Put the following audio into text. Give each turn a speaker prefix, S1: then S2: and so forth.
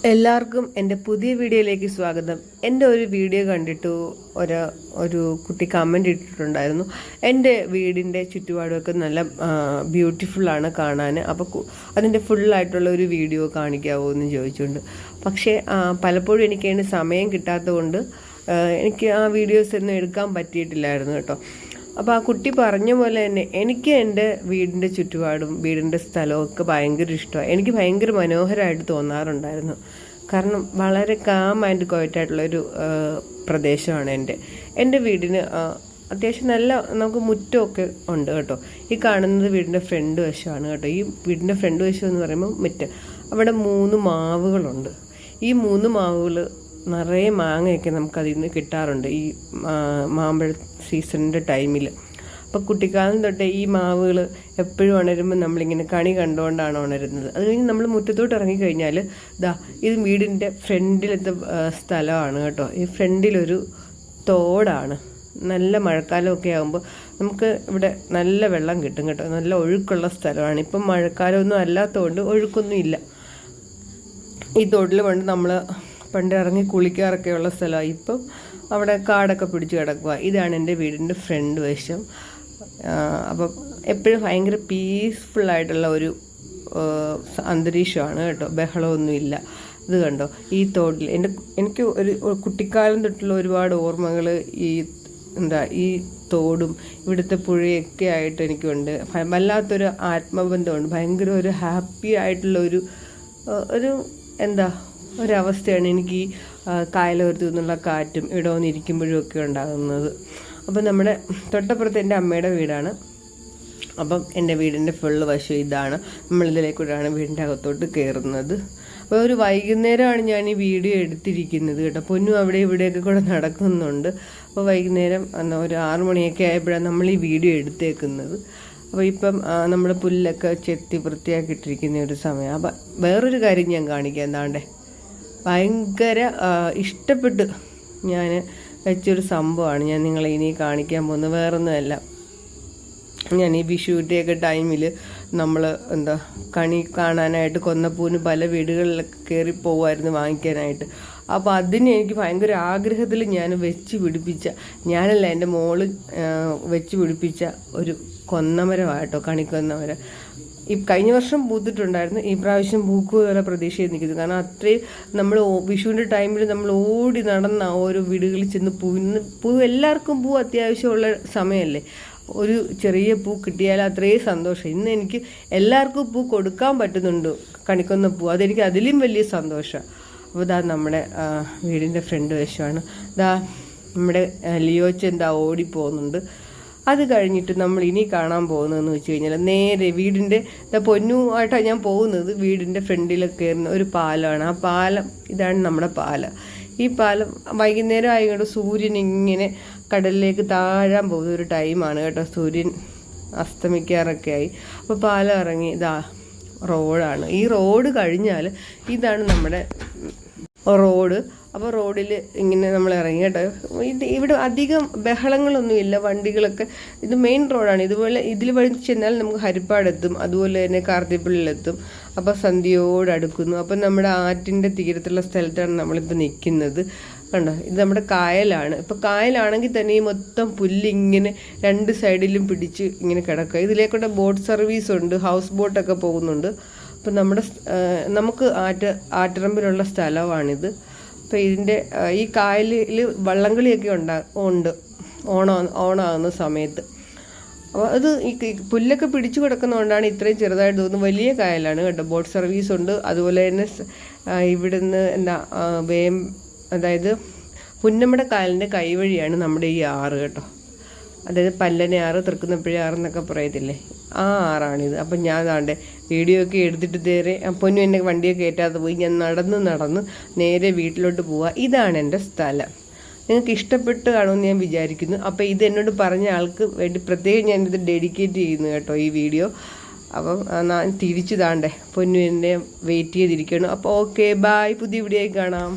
S1: എല്ലാവർക്കും എൻ്റെ പുതിയ വീഡിയോയിലേക്ക് സ്വാഗതം. എൻ്റെ ഒരു വീഡിയോ കണ്ടിട്ട് ഒരു കുട്ടി കമൻ്റ് ഇട്ടിട്ടുണ്ടായിരുന്നു. എൻ്റെ വീടിൻ്റെ ചുറ്റുപാടുമൊക്കെ നല്ല ബ്യൂട്ടിഫുള്ളാണ് കാണാൻ, അപ്പോൾ അതിൻ്റെ ഫുള്ളായിട്ടുള്ള ഒരു വീഡിയോ കാണിക്കാമോ എന്ന് ചോദിച്ചുകൊണ്ട്. പക്ഷേ പലപ്പോഴും എനിക്ക് അതിന് സമയം കിട്ടാത്തതുകൊണ്ട് എനിക്ക് ആ വീഡിയോസ് ഒന്നും എടുക്കാൻ പറ്റിയിട്ടില്ലായിരുന്നു കേട്ടോ. അപ്പോൾ ആ കുട്ടി പറഞ്ഞ പോലെ തന്നെ എനിക്ക് എൻ്റെ വീടിൻ്റെ ചുറ്റുപാടും വീടിൻ്റെ സ്ഥലമൊക്കെ ഭയങ്കര ഇഷ്ടമാണ്. എനിക്ക് ഭയങ്കര മനോഹരമായിട്ട് തോന്നാറുണ്ടായിരുന്നു. കാരണം വളരെ കാം ആൻഡ് ക്വയറ്റായിട്ടുള്ളൊരു പ്രദേശമാണ് എൻ്റെ വീടിന്. അത്യാവശ്യം നല്ല നമുക്ക് മുറ്റമൊക്കെ ഉണ്ട് കേട്ടോ. ഈ കാണുന്നത് വീടിൻ്റെ ഫ്രണ്ട് വശമാണ് കേട്ടോ. ഈ വീടിൻ്റെ ഫ്രണ്ട് വശം എന്ന് പറയുമ്പോൾ മുറ്റം. അവിടെ 3 മാവുകളുണ്ട്. ഈ 3 മാവുകൾ നിറയെ മാങ്ങയൊക്കെ നമുക്കതിൽ നിന്ന് കിട്ടാറുണ്ട് ഈ മാമ്പഴ സീസണിൻ്റെ ടൈമിൽ. അപ്പോൾ കുട്ടിക്കാലം തൊട്ടേ ഈ മാവുകൾ എപ്പോഴും ഉണരുമ്പോൾ നമ്മളിങ്ങനെ കണി കണ്ടുകൊണ്ടാണ് ഉണരുന്നത്. അത് കഴിഞ്ഞ് നമ്മൾ മുറ്റത്തോട്ട് ഇറങ്ങിക്കഴിഞ്ഞാൽ ഇത് വീടിൻ്റെ ഫ്രണ്ടിലത്തെ സ്ഥലമാണ് കേട്ടോ. ഈ ഫ്രണ്ടിലൊരു തോടാണ്. നല്ല മഴക്കാലമൊക്കെ ആകുമ്പോൾ നമുക്ക് ഇവിടെ നല്ല വെള്ളം കിട്ടും കേട്ടോ. നല്ല ഒഴുക്കുള്ള സ്ഥലമാണ്. ഇപ്പം മഴക്കാലമൊന്നും അല്ലാത്തതുകൊണ്ട് ഒഴുക്കൊന്നും ഇല്ല. ഈ തോട്ടിൽ പണ്ട് ഇറങ്ങി കുളിക്കാറൊക്കെയുള്ള സ്ഥലമാണ്. ഇപ്പം അവിടെ കാടൊക്കെ പിടിച്ച് കിടക്കുക. ഇതാണ് എൻ്റെ വീടിൻ്റെ ഫ്രണ്ട് വശം. അപ്പം എപ്പോഴും ഭയങ്കര പീസ്ഫുള്ളായിട്ടുള്ള ഒരു അന്തരീക്ഷമാണ് കേട്ടോ. ബഹളമൊന്നുമില്ല. ഇത് കണ്ടോ, ഈ തോട്ടിൽ എനിക്ക് ഒരു കുട്ടിക്കാലം തൊട്ടുള്ള ഒരുപാട് ഓർമ്മകൾ ഈ തോടും ഇവിടുത്തെ പുഴയൊക്കെ ആയിട്ട് എനിക്കുണ്ട്. വല്ലാത്തൊരു ആത്മബന്ധമുണ്ട്. ഭയങ്കര ഒരു ഹാപ്പി ആയിട്ടുള്ള ഒരു ഒരവസ്ഥയാണ് എനിക്ക് ഈ കായലോരത്തു നിന്നുള്ള കാറ്റും ഇവിടെ വന്നിരിക്കുമ്പോഴും ഒക്കെ ഉണ്ടാകുന്നത്. അപ്പം നമ്മുടെ തൊട്ടപ്പുറത്ത് എൻ്റെ അമ്മയുടെ വീടാണ്. അപ്പം എൻ്റെ വീടിൻ്റെ ഫുള്ള് വശം ഇതാണ്. നമ്മളിതിലേക്കൂടെയാണ് വീടിൻ്റെ അകത്തോട്ട് കയറുന്നത്. അപ്പോൾ ഒരു വൈകുന്നേരമാണ് ഞാൻ ഈ വീഡിയോ എടുത്തിരിക്കുന്നത് കേട്ടോ. പൊന്നും അവിടെ ഇവിടെയൊക്കെ കൂടെ നടക്കുന്നുണ്ട്. അപ്പോൾ വൈകുന്നേരം ഒരു 6 മണിയൊക്കെ ആയപ്പോഴാണ് നമ്മൾ ഈ വീഡിയോ എടുത്തേക്കുന്നത്. അപ്പോൾ ഇപ്പം നമ്മൾ പുല്ലൊക്കെ ചെത്തി വൃത്തിയാക്കിയിട്ടിരിക്കുന്ന ഒരു സമയം. അപ്പം വേറൊരു കാര്യം ഞാൻ കാണിക്കാം. എന്താണ്ടേ, ഭയങ്കര ഇഷ്ടപ്പെട്ട് ഞാൻ വെച്ചൊരു സംഭവമാണ് ഞാൻ നിങ്ങളെ ഇനി കാണിക്കാൻ പോകുന്നത്. വേറൊന്നുമല്ല, ഞാൻ ഈ വിഷുവിൻ്റെയൊക്കെ ടൈമിൽ നമ്മൾ കണി കാണാനായിട്ട് കൊന്നപ്പൂവിന് പല വീടുകളിലൊക്കെ കയറി പോകുമായിരുന്നു വാങ്ങിക്കാനായിട്ട്. അപ്പോൾ അതിന് എനിക്ക് ഭയങ്കര ആഗ്രഹത്തിൽ ഞാൻ ഞാനല്ല എൻ്റെ മോള് വെച്ച് പിടിപ്പിച്ച ഒരു കൊന്നമരമായിട്ടോ, കണിക്കൊന്നമരം. ഈ കഴിഞ്ഞ വർഷം പൂത്തിട്ടുണ്ടായിരുന്നു. ഈ പ്രാവശ്യം പൂക്കുവരെ പ്രതീക്ഷയിൽ നിൽക്കുന്നു. കാരണം അത്രയും നമ്മൾ വിഷുവിൻ്റെ ടൈമിൽ നമ്മൾ ഓടി നടന്ന ഓരോ വീടുകളിൽ ചെന്ന് പൂ എല്ലാവർക്കും പൂ അത്യാവശ്യമുള്ള സമയമല്ലേ. ഒരു ചെറിയ പൂ കിട്ടിയാൽ അത്രയും സന്തോഷം. ഇന്ന് എനിക്ക് എല്ലാവർക്കും പൂ കൊടുക്കാൻ പറ്റുന്നുണ്ട്, കണിക്കൊന്ന പൂ. അതെനിക്ക് അതിലും വലിയ സന്തോഷമാണ്. അപ്പോൾ നമ്മുടെ വീടിൻ്റെ ഫ്രണ്ട് വശമാണ്. നമ്മുടെ ലിയോച്ച് ഓടിപ്പോകുന്നുണ്ട്. അത് കഴിഞ്ഞിട്ട് നമ്മൾ ഇനി കാണാൻ പോകുന്നതെന്ന് വെച്ച് കഴിഞ്ഞാൽ നേരെ വീടിൻ്റെ പൊന്നുമായിട്ടാണ് ഞാൻ പോകുന്നത്. വീടിൻ്റെ ഫ്രണ്ടിൽ കയറുന്ന ഒരു പാലമാണ്. ആ പാലം ഇതാണ് നമ്മുടെ പാലം. ഈ പാലം വൈകുന്നേരം ആയതുകൊണ്ട് സൂര്യൻ ഇങ്ങനെ കടലിലേക്ക് താഴാൻ പോകുന്ന ഒരു ടൈമാണ് കേട്ടോ. സൂര്യൻ അസ്തമിക്കാറൊക്കെ ആയി. അപ്പോൾ പാലം ഇറങ്ങി റോഡാണ്. ഈ റോഡ് കഴിഞ്ഞാൽ ഇതാണ് നമ്മുടെ റോഡ്. അപ്പോൾ റോഡിൽ ഇങ്ങനെ നമ്മൾ ഇറങ്ങി കേട്ടോ. ഇവിടെ അധികം ബഹളങ്ങളൊന്നുമില്ല. വണ്ടികളൊക്കെ, ഇത് മെയിൻ റോഡാണ്. ഇതിൽ വഴി ചെന്നാൽ നമുക്ക് ഹരിപ്പാടെത്തും, അതുപോലെ തന്നെ കാർത്തിപ്പള്ളിയിലെത്തും. അപ്പോൾ സന്ധ്യയോടടുക്കുന്നു. അപ്പം നമ്മുടെ ആറ്റിൻ്റെ തീരത്തുള്ള സ്ഥലത്താണ് നമ്മളിപ്പോൾ നിൽക്കുന്നത്. കണ്ടോ, ഇത് നമ്മുടെ കായലാണ്. ഇപ്പോൾ കായലാണെങ്കിൽ തന്നെ ഈ മൊത്തം പുല്ലിങ്ങനെ 2 സൈഡിലും പിടിച്ച് ഇങ്ങനെ കിടക്കുക. ഇതിലേക്കൂടെ ബോട്ട് സർവീസ് ഉണ്ട്, ഹൗസ് ബോട്ടൊക്കെ പോകുന്നുണ്ട്. അപ്പം നമുക്ക് ആറ്റിറമ്പിലുള്ള സ്ഥലമാണിത്. അപ്പോൾ ഇതിൻ്റെ ഈ കായലിൽ വള്ളംകളിയൊക്കെ ഉണ്ട് ഓണമാകുന്ന സമയത്ത്. അപ്പോൾ അത് ഈ പുല്ലൊക്കെ പിടിച്ചു കിടക്കുന്നതുകൊണ്ടാണ് ഇത്രയും ചെറുതായിട്ട് തോന്നുന്നത്. വലിയ കായലാണ് കേട്ടോ. ബോട്ട് സർവീസ് ഉണ്ട്. അതുപോലെ തന്നെ ഇവിടുന്ന് അതായത് പുന്നമ്മട കായലിൻ്റെ കൈവഴിയാണ് നമ്മുടെ ഈ ആറ് കേട്ടോ. അതായത് പല്ലനെ ആറ്, തൃക്കുന്നപ്പുഴ ആറ് എന്നൊക്കെ പറയത്തില്ലേ, ആ ആറാണിത്. അപ്പം ഞാൻ വീഡിയോ ഒക്കെ എടുത്തിട്ട് പൊന്നു എന്നെ വണ്ടിയൊക്കെ കയറ്റാതെ പോയി ഞാൻ നടന്ന് നേരെ വീട്ടിലോട്ട് പോവുക. ഇതാണ് എൻ്റെ സ്ഥലം. നിങ്ങൾക്ക് ഇഷ്ടപ്പെട്ട് കാണുമെന്ന് ഞാൻ വിചാരിക്കുന്നു. അപ്പോൾ ഇത് എന്നോട് പറഞ്ഞ ആൾക്ക് വേണ്ടി പ്രത്യേകം ഞാനിത് ഡെഡിക്കേറ്റ് ചെയ്യുന്നു കേട്ടോ ഈ വീഡിയോ. അപ്പം ഞാൻ തിരിച്ചു പൊന്നു എന്നെ വെയിറ്റ് ചെയ്തിരിക്കണം. അപ്പോൾ ഓക്കെ, ബായ്. പുതിയ വീഡിയോയിൽ കാണാം.